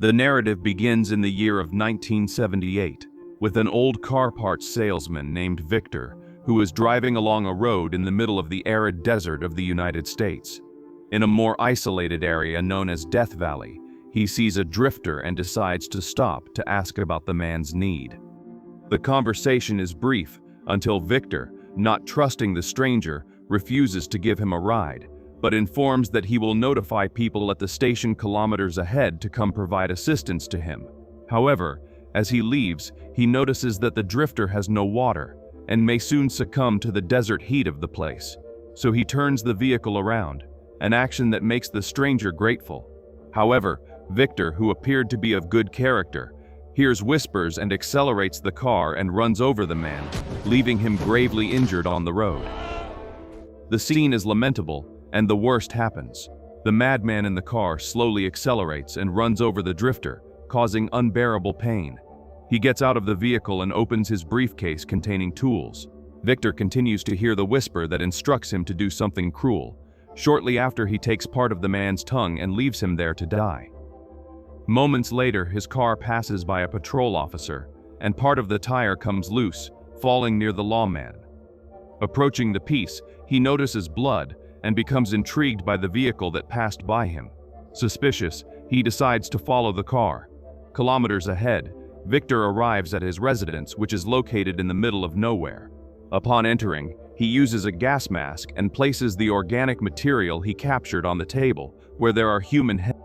The narrative begins in the year of 1978 with an old car parts salesman named Victor who is driving along a road in the middle of the arid desert of the United States. In a more isolated area known as Death Valley, he sees a drifter and decides to stop to ask about the man's need. The conversation is brief until Victor, not trusting the stranger, refuses to give him a ride, but informs that he will notify people at the station kilometers ahead to come provide assistance to him. However, as he leaves, he notices that the drifter has no water and may soon succumb to the desert heat of the place. So he turns the vehicle around, an action that makes the stranger grateful. However, Victor, who appeared to be of good character, hears whispers and accelerates the car and runs over the man, leaving him gravely injured on the road. The scene is lamentable, and the worst happens. The madman in the car slowly accelerates and runs over the drifter, causing unbearable pain. He gets out of the vehicle and opens his briefcase containing tools. Victor continues to hear the whisper that instructs him to do something cruel. Shortly after, he takes part of the man's tongue and leaves him there to die. Moments later, his car passes by a patrol officer, and part of the tire comes loose, falling near the lawman. Approaching the piece, he notices blood and becomes intrigued by the vehicle that passed by him. Suspicious, he decides to follow the car. Kilometers ahead, Victor arrives at his residence, which is located in the middle of nowhere. Upon entering, he uses a gas mask and places the organic material he captured on the table, where there are human heads.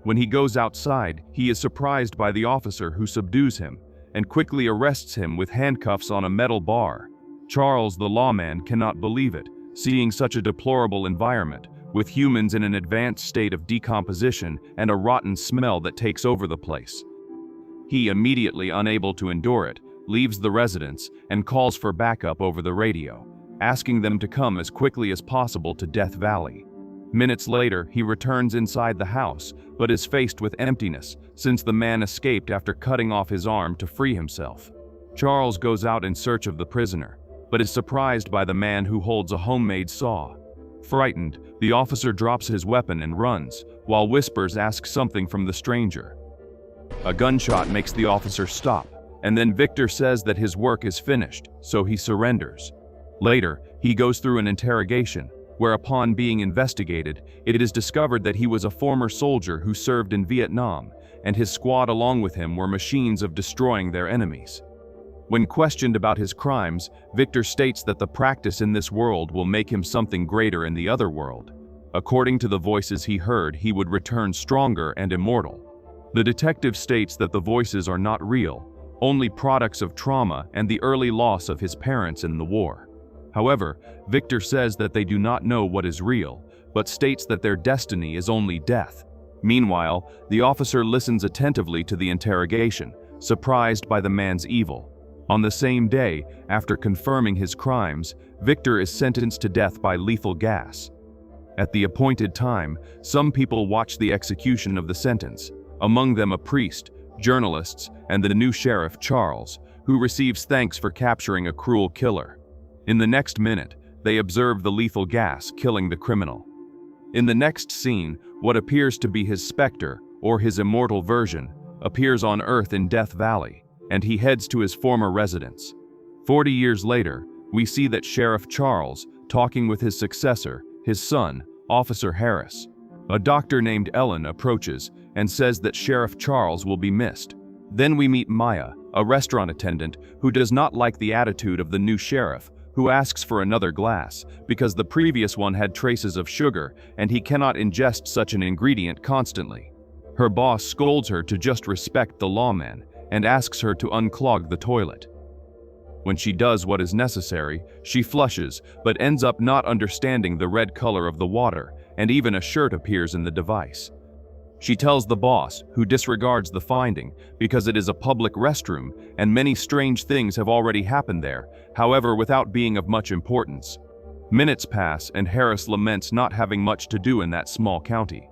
When he goes outside, he is surprised by the officer who subdues him and quickly arrests him with handcuffs on a metal bar. Charles, the lawman, cannot believe it, seeing such a deplorable environment, with humans in an advanced state of decomposition and a rotten smell that takes over the place. He, immediately unable to endure it, leaves the residence and calls for backup over the radio, asking them to come as quickly as possible to Death Valley. Minutes later, he returns inside the house, but is faced with emptiness since the man escaped after cutting off his arm to free himself. Charles goes out in search of the prisoner, but is surprised by the man who holds a homemade saw. Frightened, the officer drops his weapon and runs, while whispers ask something from the stranger. A gunshot makes the officer stop, and then Victor says that his work is finished, so he surrenders. Later, he goes through an interrogation, where upon being investigated, it is discovered that he was a former soldier who served in Vietnam, and his squad along with him were machines of destroying their enemies. When questioned about his crimes, Victor states that the practice in this world will make him something greater in the other world. According to the voices he heard, he would return stronger and immortal. The detective states that the voices are not real, only products of trauma and the early loss of his parents in the war. However, Victor says that they do not know what is real, but states that their destiny is only death. Meanwhile, the officer listens attentively to the interrogation, surprised by the man's evil. On the same day, after confirming his crimes, Victor is sentenced to death by lethal gas. At the appointed time, some people watch the execution of the sentence, among them a priest, journalists, and the new sheriff, Charles, who receives thanks for capturing a cruel killer. In the next minute, they observe the lethal gas killing the criminal. In the next scene, what appears to be his specter, or his immortal version, appears on Earth in Death Valley, and he heads to his former residence. 40 years later, we see that Sheriff Charles, talking with his successor, his son, Officer Harris. A doctor named Ellen approaches and says that Sheriff Charles will be missed. Then we meet Maya, a restaurant attendant who does not like the attitude of the new sheriff, who asks for another glass because the previous one had traces of sugar and he cannot ingest such an ingredient constantly. Her boss scolds her to just respect the lawman and asks her to unclog the toilet. When she does what is necessary, she flushes but ends up not understanding the red color of the water, and even a shirt appears in the device. She tells the boss, who disregards the finding because it is a public restroom and many strange things have already happened there, however without being of much importance. Minutes pass and Harris laments not having much to do in that small county.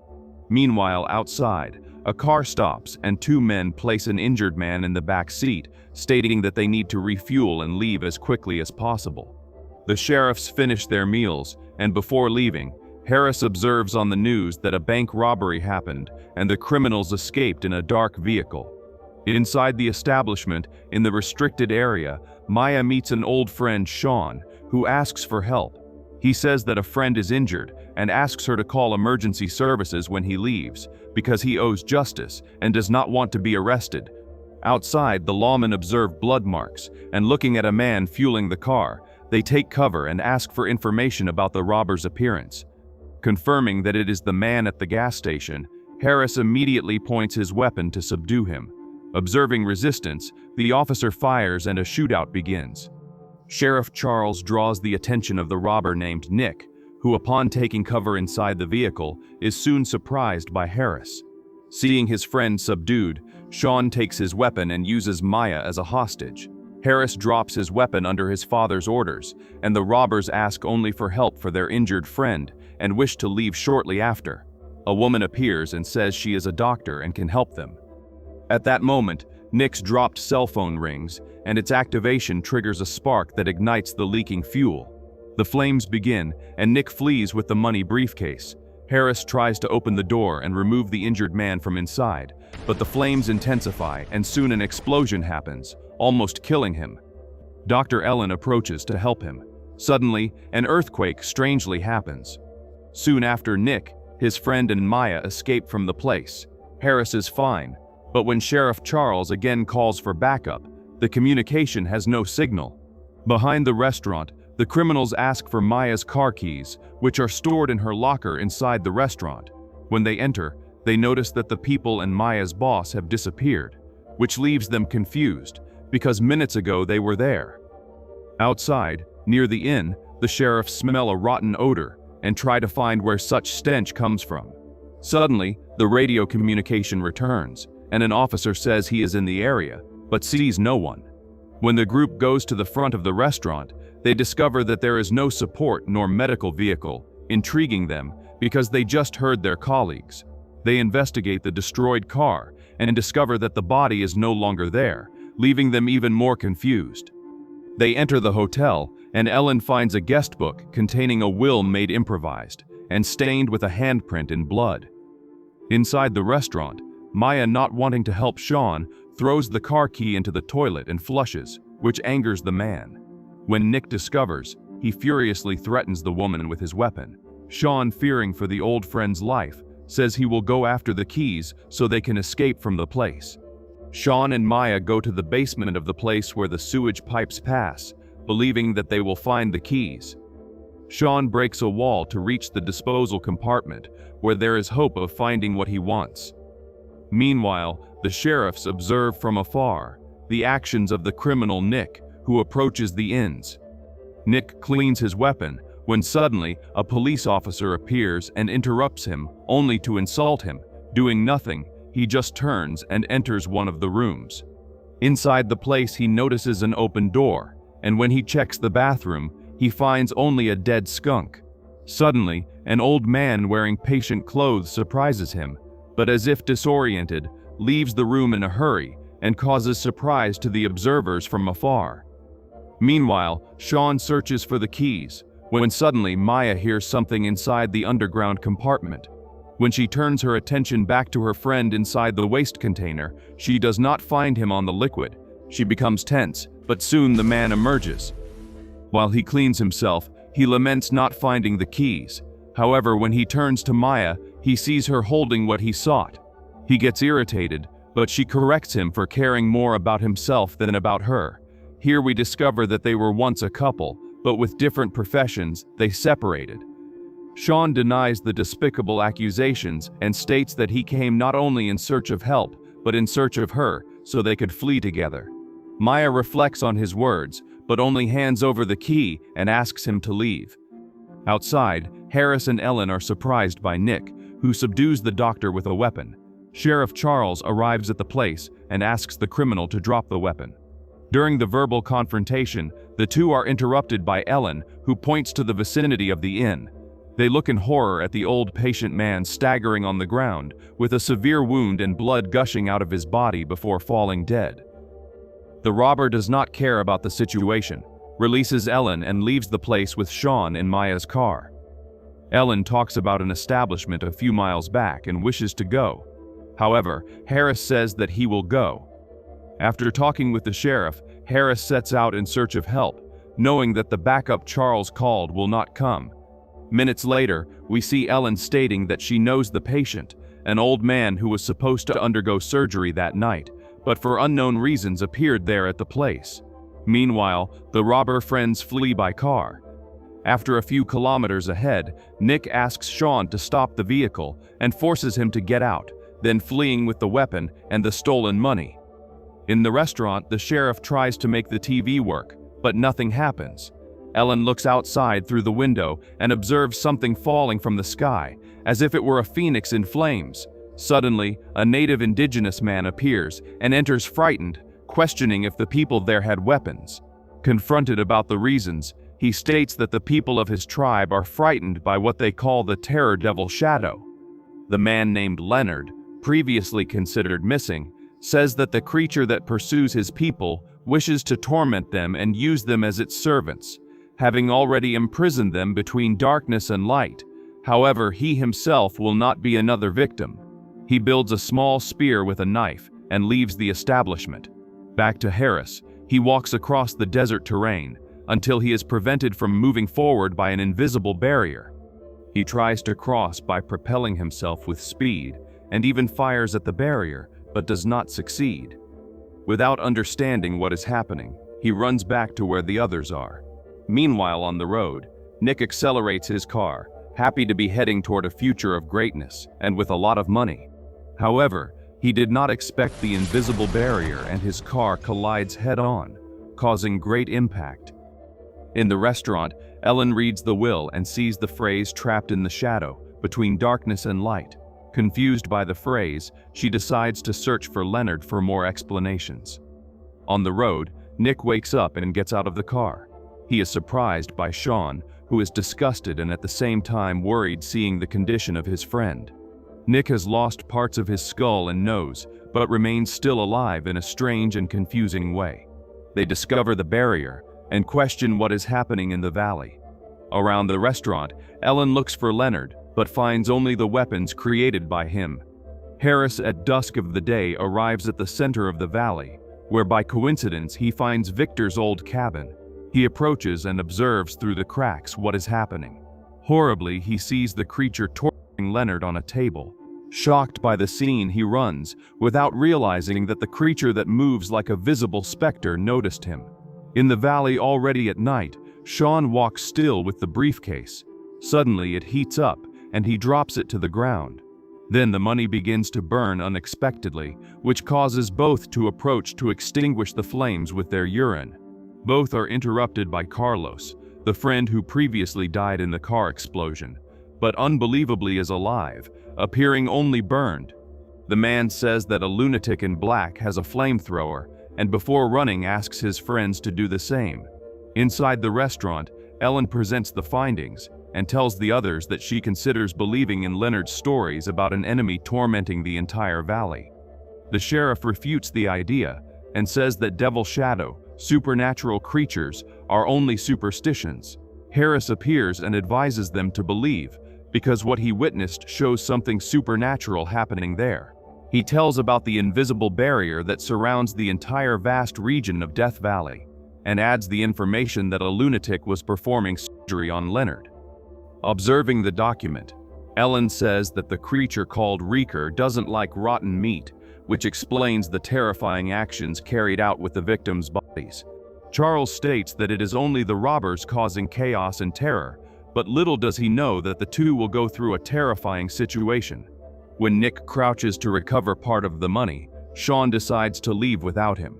Meanwhile, outside, a car stops and two men place an injured man in the back seat, stating that they need to refuel and leave as quickly as possible. The sheriffs finish their meals, and before leaving, Harris observes on the news that a bank robbery happened and the criminals escaped in a dark vehicle. Inside the establishment, in the restricted area, Maya meets an old friend, Sean, who asks for help. He says that a friend is injured and asks her to call emergency services when he leaves because he owes justice and does not want to be arrested. Outside, the lawmen observe blood marks, and looking at a man fueling the car, they take cover and ask for information about the robber's appearance. Confirming that it is the man at the gas station, Harris immediately points his weapon to subdue him. Observing resistance, the officer fires and a shootout begins. Sheriff Charles draws the attention of the robber named Nick, who upon taking cover inside the vehicle, is soon surprised by Harris. Seeing his friend subdued, Sean takes his weapon and uses Maya as a hostage. Harris drops his weapon under his father's orders, and the robbers ask only for help for their injured friend and wish to leave shortly after. A woman appears and says she is a doctor and can help them. At that moment, Nick's dropped cell phone rings, and its activation triggers a spark that ignites the leaking fuel. The flames begin, and Nick flees with the money briefcase. Harris tries to open the door and remove the injured man from inside, but the flames intensify and soon an explosion happens, almost killing him. Dr. Ellen approaches to help him. Suddenly, an earthquake strangely happens. Soon after, Nick, his friend and Maya escape from the place. Harris is fine, but when Sheriff Charles again calls for backup, the communication has no signal. Behind the restaurant, the criminals ask for Maya's car keys, which are stored in her locker inside the restaurant. When they enter, they notice that the people and Maya's boss have disappeared, which leaves them confused, because minutes ago they were there. Outside, near the inn, the sheriffs smell a rotten odor and try to find where such stench comes from. Suddenly, the radio communication returns, and an officer says he is in the area, but sees no one. When the group goes to the front of the restaurant, they discover that there is no support nor medical vehicle, intriguing them because they just heard their colleagues. They investigate the destroyed car and discover that the body is no longer there, leaving them even more confused. They enter the hotel, and Ellen finds a guest book containing a will made improvised and stained with a handprint in blood. Inside the restaurant, Maya, not wanting to help Sean, throws the car key into the toilet and flushes, which angers the man. When Nick discovers, he furiously threatens the woman with his weapon. Sean, fearing for the old friend's life, says he will go after the keys so they can escape from the place. Sean and Maya go to the basement of the place where the sewage pipes pass, believing that they will find the keys. Sean breaks a wall to reach the disposal compartment, where there is hope of finding what he wants. Meanwhile, the sheriffs observe from afar the actions of the criminal Nick, who approaches the inns. Nick cleans his weapon when suddenly a police officer appears and interrupts him, only to insult him. Doing nothing, he just turns and enters one of the rooms. Inside the place, he notices an open door, and when he checks the bathroom, he finds only a dead skunk. Suddenly, an old man wearing patient clothes surprises him, but as if disoriented, leaves the room in a hurry and causes surprise to the observers from afar. Meanwhile, Sean searches for the keys, when suddenly Maya hears something inside the underground compartment. When she turns her attention back to her friend inside the waste container, she does not find him on the liquid. She becomes tense, but soon the man emerges. While he cleans himself, he laments not finding the keys. However, when he turns to Maya, he sees her holding what he sought. He gets irritated, but she corrects him for caring more about himself than about her. Here we discover that they were once a couple, but with different professions, they separated. Sean denies the despicable accusations and states that he came not only in search of help, but in search of her, so they could flee together. Maya reflects on his words, but only hands over the key and asks him to leave. Outside, Harris and Ellen are surprised by Nick, who subdues the doctor with a weapon. Sheriff Charles arrives at the place and asks the criminal to drop the weapon. During the verbal confrontation, the two are interrupted by Ellen, who points to the vicinity of the inn. They look in horror at the old patient man staggering on the ground, with a severe wound and blood gushing out of his body before falling dead. The robber does not care about the situation, releases Ellen and leaves the place with Sean in Maya's car. Ellen talks about an establishment a few miles back and wishes to go. However, Harris says that he will go. After talking with the sheriff, Harris sets out in search of help, knowing that the backup Charles called will not come. Minutes later, we see Ellen stating that she knows the patient, an old man who was supposed to undergo surgery that night, but for unknown reasons appeared there at the place. Meanwhile, the robber friends flee by car. After a few kilometers ahead, Nick asks Sean to stop the vehicle and forces him to get out, then fleeing with the weapon and the stolen money. In the restaurant, the sheriff tries to make the TV work, but nothing happens. Ellen looks outside through the window and observes something falling from the sky, as if it were a phoenix in flames. Suddenly, a native indigenous man appears and enters frightened, questioning if the people there had weapons. Confronted about the reasons, he states that the people of his tribe are frightened by what they call the terror devil shadow. The man named Leonard, previously considered missing, says that the creature that pursues his people wishes to torment them and use them as its servants, having already imprisoned them between darkness and light. However, he himself will not be another victim. He builds a small spear with a knife and leaves the establishment. Back to Harris, he walks across the desert terrain until he is prevented from moving forward by an invisible barrier. He tries to cross by propelling himself with speed and even fires at the barrier, but does not succeed. Without understanding what is happening, he runs back to where the others are. Meanwhile, on the road, Nick accelerates his car, happy to be heading toward a future of greatness and with a lot of money. However, he did not expect the invisible barrier and his car collides head-on, causing great impact. In the restaurant, Ellen reads the will and sees the phrase trapped in the shadow, between darkness and light. Confused by the phrase, she decides to search for Leonard for more explanations. On the road, Nick wakes up and gets out of the car. He is surprised by Sean, who is disgusted and at the same time worried seeing the condition of his friend. Nick has lost parts of his skull and nose, but remains still alive in a strange and confusing way. They discover the barrier and question what is happening in the valley. Around the restaurant, Ellen looks for Leonard, but finds only the weapons created by him. Harris at dusk of the day arrives at the center of the valley, where by coincidence he finds Victor's old cabin. He approaches and observes through the cracks what is happening. Horribly, he sees the creature torturing Leonard on a table. Shocked by the scene, he runs, without realizing that the creature that moves like a visible specter noticed him. In the valley already at night, Sean walks still with the briefcase. Suddenly it heats up, and he drops it to the ground. Then the money begins to burn unexpectedly, which causes both to approach to extinguish the flames with their urine. Both are interrupted by Carlos, the friend who previously died in the car explosion, but unbelievably is alive, appearing only burned. The man says that a lunatic in black has a flamethrower, and before running asks his friends to do the same. Inside the restaurant, Ellen presents the findings and tells the others that she considers believing in Leonard's stories about an enemy tormenting the entire valley. The sheriff refutes the idea and says that devil shadow, supernatural creatures, are only superstitions. Harris appears and advises them to believe, because what he witnessed shows something supernatural happening there. He tells about the invisible barrier that surrounds the entire vast region of Death Valley, and adds the information that a lunatic was performing surgery on Leonard. Observing the document, Ellen says that the creature called Reeker doesn't like rotten meat, which explains the terrifying actions carried out with the victims' bodies. Charles states that it is only the robbers causing chaos and terror, but little does he know that the two will go through a terrifying situation. When Nick crouches to recover part of the money, Sean decides to leave without him.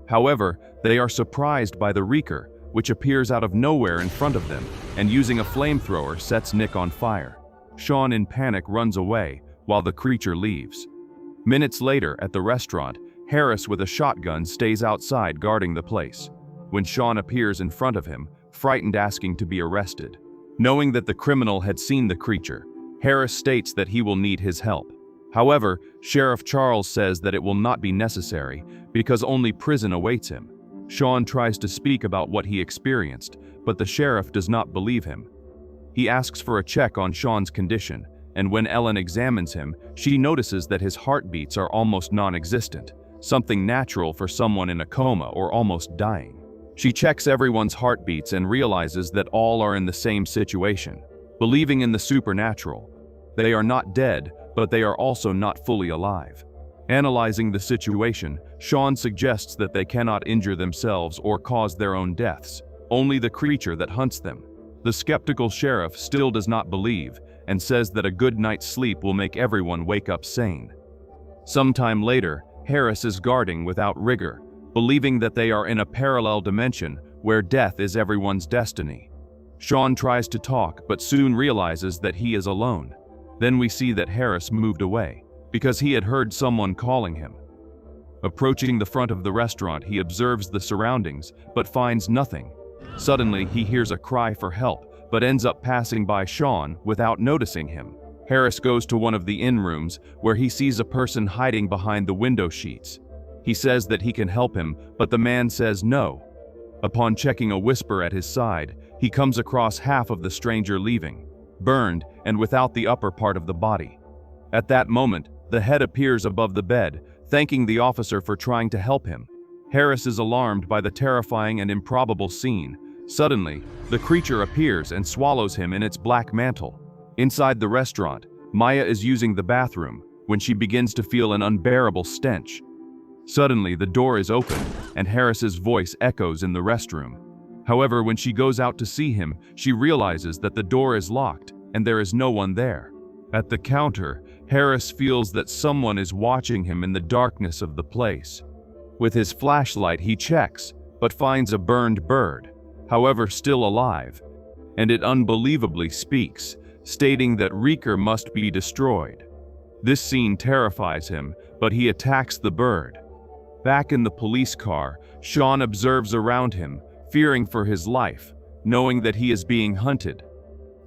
However, they are surprised by the Reeker, which appears out of nowhere in front of them, and using a flamethrower sets Nick on fire. Sean in panic runs away, while the creature leaves. Minutes later, at the restaurant, Harris with a shotgun stays outside guarding the place. When Sean appears in front of him, frightened asking to be arrested. Knowing that the criminal had seen the creature, Harris states that he will need his help. However, Sheriff Charles says that it will not be necessary because only prison awaits him. Sean tries to speak about what he experienced, but the sheriff does not believe him. He asks for a check on Sean's condition, and when Ellen examines him, she notices that his heartbeats are almost non-existent, something natural for someone in a coma or almost dying. She checks everyone's heartbeats and realizes that all are in the same situation, believing in the supernatural. They are not dead, but they are also not fully alive. Analyzing the situation, Sean suggests that they cannot injure themselves or cause their own deaths, only the creature that hunts them. The skeptical sheriff still does not believe and says that a good night's sleep will make everyone wake up sane. Sometime later, Harris is guarding without Reeker, believing that they are in a parallel dimension where death is everyone's destiny. Sean tries to talk but soon realizes that he is alone. Then we see that Harris moved away because he had heard someone calling him. Approaching the front of the restaurant, he observes the surroundings but finds nothing. Suddenly, he hears a cry for help but ends up passing by Sean without noticing him. Harris goes to one of the inn rooms where he sees a person hiding behind the window sheets. He says that he can help him, but the man says no. Upon checking a whisper at his side, he comes across half of the stranger leaving, burned and without the upper part of the body. At that moment, the head appears above the bed, thanking the officer for trying to help him. Harris is alarmed by the terrifying and improbable scene. Suddenly, the creature appears and swallows him in its black mantle. Inside the restaurant, Maya is using the bathroom when she begins to feel an unbearable stench. Suddenly, the door is opened and Harris's voice echoes in the restroom. However, when she goes out to see him, she realizes that the door is locked and there is no one there. At the counter, Harris feels that someone is watching him in the darkness of the place. With his flashlight, he checks, but finds a burned bird, however still alive, and it unbelievably speaks, stating that Reeker must be destroyed. This scene terrifies him, but he attacks the bird. Back in the police car, Sean observes around him, fearing for his life, knowing that he is being hunted.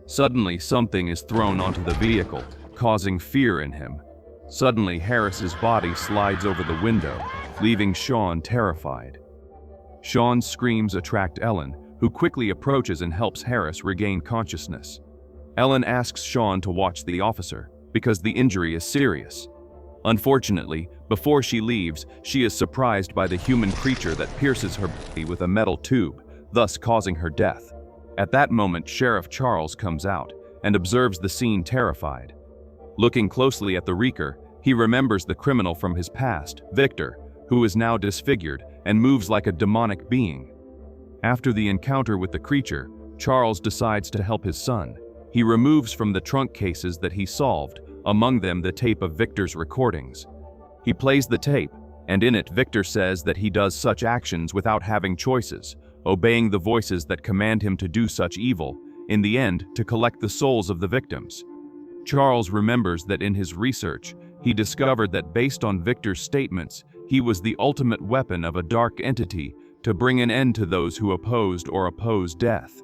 Suddenly, something is thrown onto the vehicle, causing fear in him. Suddenly, Harris's body slides over the window, leaving Sean terrified. Sean's screams attract Ellen, who quickly approaches and helps Harris regain consciousness. Ellen asks Sean to watch the officer, because the injury is serious. Unfortunately, before she leaves, she is surprised by the human creature that pierces her body with a metal tube, thus causing her death. At that moment, Sheriff Charles comes out and observes the scene terrified. Looking closely at the Reeker, he remembers the criminal from his past, Victor, who is now disfigured and moves like a demonic being. After the encounter with the creature, Charles decides to help his son. He removes from the trunk cases that he solved, among them the tape of Victor's recordings. He plays the tape, and in it Victor says that he does such actions without having choices, obeying the voices that command him to do such evil, in the end to collect the souls of the victims. Charles remembers that in his research, he discovered that based on Victor's statements, he was the ultimate weapon of a dark entity to bring an end to those who opposed or oppose death.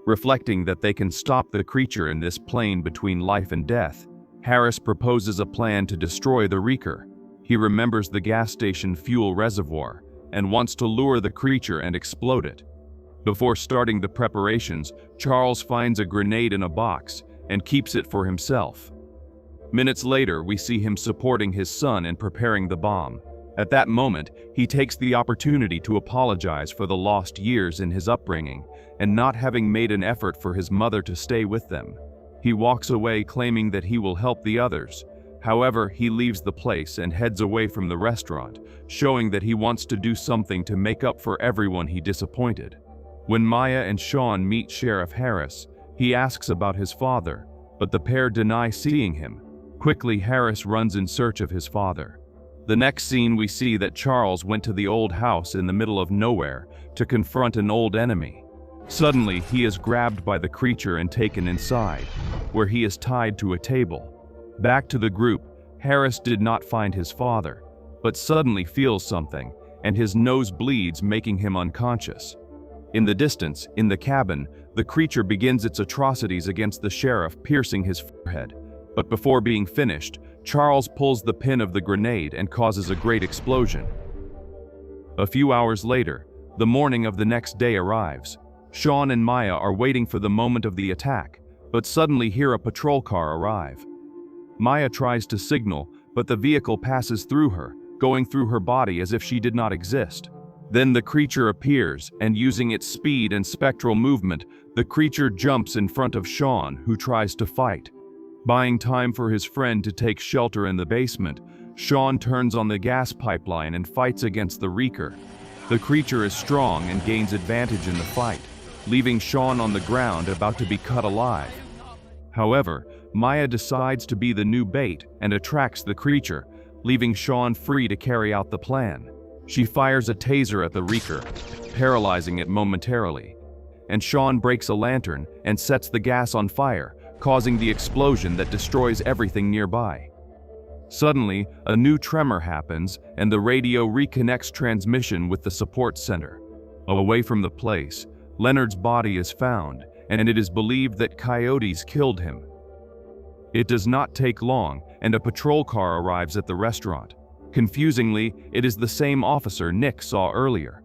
Reflecting that they can stop the creature in this plane between life and death, Harris proposes a plan to destroy the Reeker. He remembers the gas station fuel reservoir and wants to lure the creature and explode it. Before starting the preparations, Charles finds a grenade in a box and keeps it for himself. Minutes later, we see him supporting his son and preparing the bomb. At that moment, he takes the opportunity to apologize for the lost years in his upbringing and not having made an effort for his mother to stay with them. He walks away claiming that he will help the others. However, he leaves the place and heads away from the restaurant, showing that he wants to do something to make up for everyone he disappointed. When Maya and Sean meet Sheriff Harris, he asks about his father, but the pair deny seeing him. Quickly, Harris runs in search of his father. The next scene, we see that Charles went to the old house in the middle of nowhere to confront an old enemy. Suddenly, he is grabbed by the creature and taken inside, where he is tied to a table. Back to the group, Harris did not find his father, but suddenly feels something, and his nose bleeds, making him unconscious. In the distance, in the cabin, the creature begins its atrocities against the sheriff, piercing his forehead. But before being finished, Charles pulls the pin of the grenade and causes a great explosion. A few hours later, the morning of the next day arrives. Sean and Maya are waiting for the moment of the attack, but suddenly hear a patrol car arrive. Maya tries to signal, but the vehicle passes through her, going through her body as if she did not exist. Then the creature appears, and using its speed and spectral movement, the creature jumps in front of Sean, who tries to fight. Buying time for his friend to take shelter in the basement, Sean turns on the gas pipeline and fights against the Reeker. The creature is strong and gains advantage in the fight, leaving Sean on the ground about to be cut alive. However, Maya decides to be the new bait and attracts the creature, leaving Sean free to carry out the plan. She fires a taser at the Reeker, paralyzing it momentarily, and Sean breaks a lantern and sets the gas on fire, causing the explosion that destroys everything nearby. Suddenly, a new tremor happens and the radio reconnects transmission with the support center. Away from the place, Leonard's body is found, and it is believed that coyotes killed him. It does not take long, and a patrol car arrives at the restaurant. Confusingly, it is the same officer Nick saw earlier.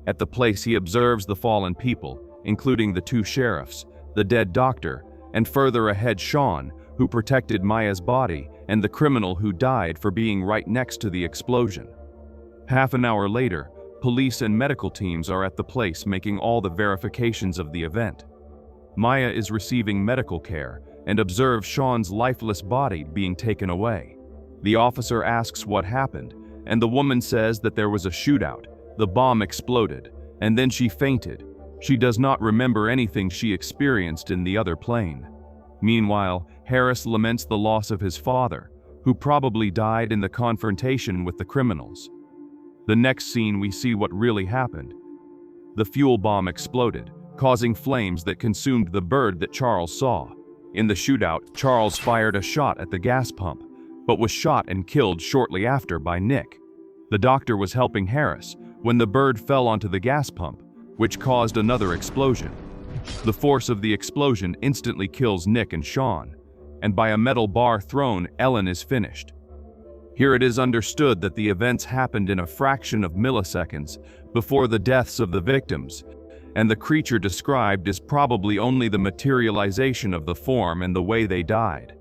At the place, he observes the fallen people, including the two sheriffs, the dead doctor, and further ahead Sean, who protected Maya's body, and the criminal who died for being right next to the explosion. Half an hour later, police and medical teams are at the place making all the verifications of the event. Maya is receiving medical care and observes Sean's lifeless body being taken away. The officer asks what happened, and the woman says that there was a shootout, the bomb exploded, and then she fainted. She does not remember anything she experienced in the other plane. Meanwhile, Harris laments the loss of his father, who probably died in the confrontation with the criminals. The next scene, we see what really happened. The fuel bomb exploded, causing flames that consumed the bird that Charles saw. In the shootout, Charles fired a shot at the gas pump, but was shot and killed shortly after by Nick. The doctor was helping Harris when the bird fell onto the gas pump, which caused another explosion. The force of the explosion instantly kills Nick and Sean, and by a metal bar thrown, Ellen is finished. Here it is understood that the events happened in a fraction of milliseconds before the deaths of the victims, and the creature described is probably only the materialization of the form and the way they died.